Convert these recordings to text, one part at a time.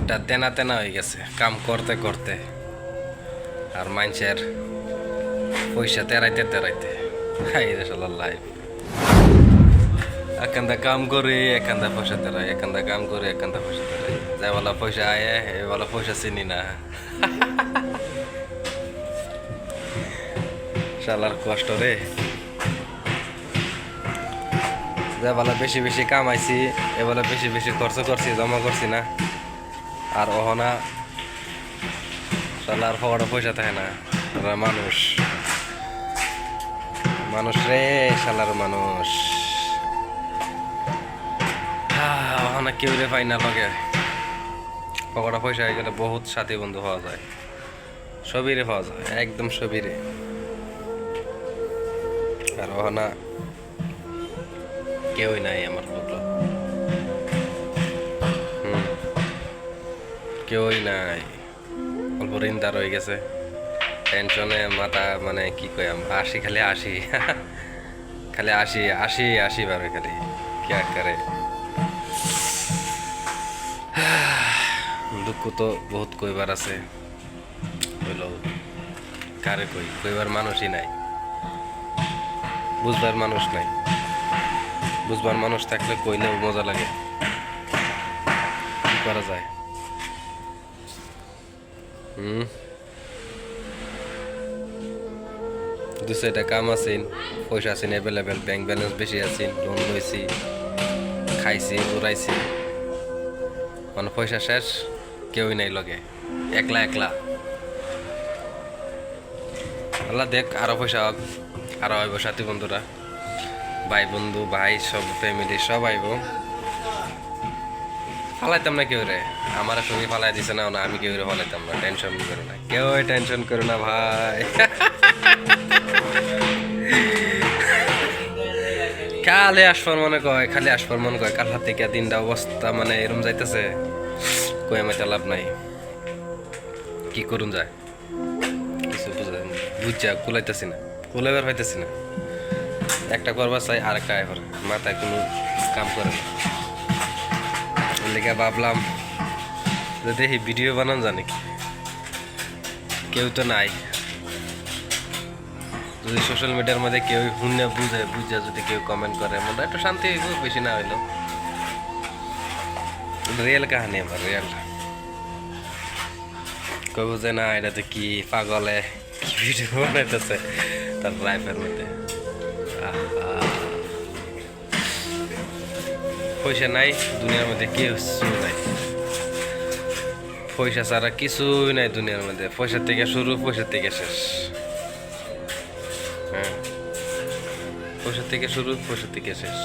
শরীরটা তেনা তেনা হয়ে গেছে কাম করতে করতে, আর মানুষের পয়সা তেরাইতে তেরাইতে খাই রে শালার লাইফ। এখানটা কাম করে এখানটা পয়সা তেরাই, এখানটা কাম করে এখানটা পয়সা তেরাই, যাই বলা পয়সা আয় এ বলা পয়সা চিনি না। শালার কষ্ট রে, যা বলা বেশি বেশি কামাইছি এবেলা বেশি বেশি খরচ করছি, জমা করছি না, আর অহনা শালার পকেটে পয়সা থাকে না। মানুষ মানুষ রে, শালার মানুষ অহনা কেউ রে পাই না লগে। পকেটে পয়সা হয়ে গেলে বহুত সাথী বন্ধু পাওয়া যায়, সবিরে পাওয়া যায়, একদম সবিরে। আর অহনা কেউই নাই আমার বললো, কেউই নাই। অল্প ঋণদার হয়ে গেছে, টেনশনে মাথা মানে কি কয়াম, আসি খালি আসি খালি আসি আসি আসি ভাবে খালি কি করে। দুঃখ তো বহুত কইবার আছে, হইল কারে কই, কইবার মানুষই নাই, বুঝবার মানুষ নাই। বুঝবার মানুষ থাকলে কইলেও মজা লাগে, কি করা যায়। দু চারটা কাম আছেন, পয়সা আছেন অ্যাভেলেবেল, ব্যাংক ব্যালেন্স বেশি আছেন, লোন লইছি, খাইছি উড়াইছি, মানে পয়সা শেষ, কেউই নাই লগে, একলা একলা। আল্লাহ দেখ আরো পয়সা হোক, আরো আইব সাথী বন্ধুরা, ভাই বন্ধু ভাই সব ফ্যামিলি সব আইব। ফালাইতাম না কেউ রে, আমার সঙ্গে ফালাই দিছে না, আমি কেউ রে ফালাইতাম না, টেনশন করো না, কেউ টেনশন করো না ভাই। খালি আসবার মনে কয়, খালি আসবার মনে কয়, কাল হাত থেকে দিনটা অবস্থা মানে এরম যাইতেছে, কই আমাকে লাভ নাই, কি করুন যায় কিছু বুঝা কুলাইতেছি না, কুলাইবার পাইতেছি না, একটা করবার চাই আর একটা এবার মাথায় কোনো কাম করে না। লেগে ভাবলাম যে দেখি ভিডিও বানান জানি, কেউ তো নাই, যদি সোশ্যাল মিডিয়ার মধ্যে কেউ শুনে বুঝে যদি কেউ কমেন্ট করে মনে একটু শান্তি হইব, বেশি না হইলো। রিয়েল কাহানি আমার, রিয়েল কইব যে না এটা তো কি পাগলে কি ভিডিও বানাইতেছে তার লাইফের মধ্যে। পয়সা নাই দুনিয়ার মধ্যে কিছু নাই, পয়সা ছাড়া কিছুই নাই দুনিয়ার মধ্যে, পয়সা থেকে শুরু পয়সা থেকে শেষ। হ্যাঁ, পয়সা থেকে শুরু পয়সা থেকে শেষ।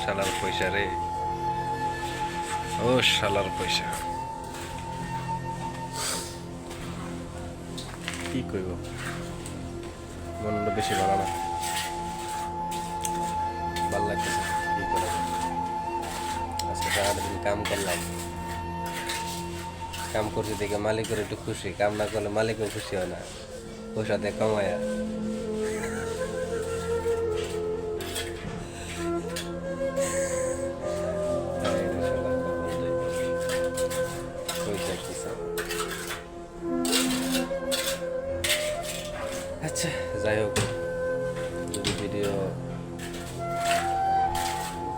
শালার পয়সা রে, ও শালার পয়সা, কি কইব, মনটা বেশি ভালো না, ভাল লাগতেছে, কি করা যায়। আজকে সারাদিন কাম করলাম, কাম করছি দেখে মালিকের একটু খুশি, কাম না করলে মালিকও খুশি হয় না, পয়সা দিয়ে কামায়া। আচ্ছা যাই হোক, যদি ভিডিও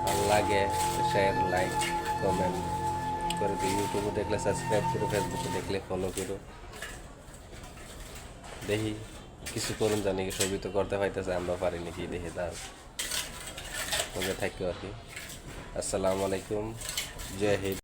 ভালো লাগে শেয়ার লাইক কমেন্ট করে দিও, ইউটিউবে দেখলে সাবস্ক্রাইব করো, ফেসবুকে দেখলে ফলো করো। দেখি কিছু করুন জানি, সবই তো করতে পাইতেছে, আমরা পারি নাকি দেখি, তার মধ্যে থাকি আর কি। আসসালামু আলাইকুম, জয় হিন্দ।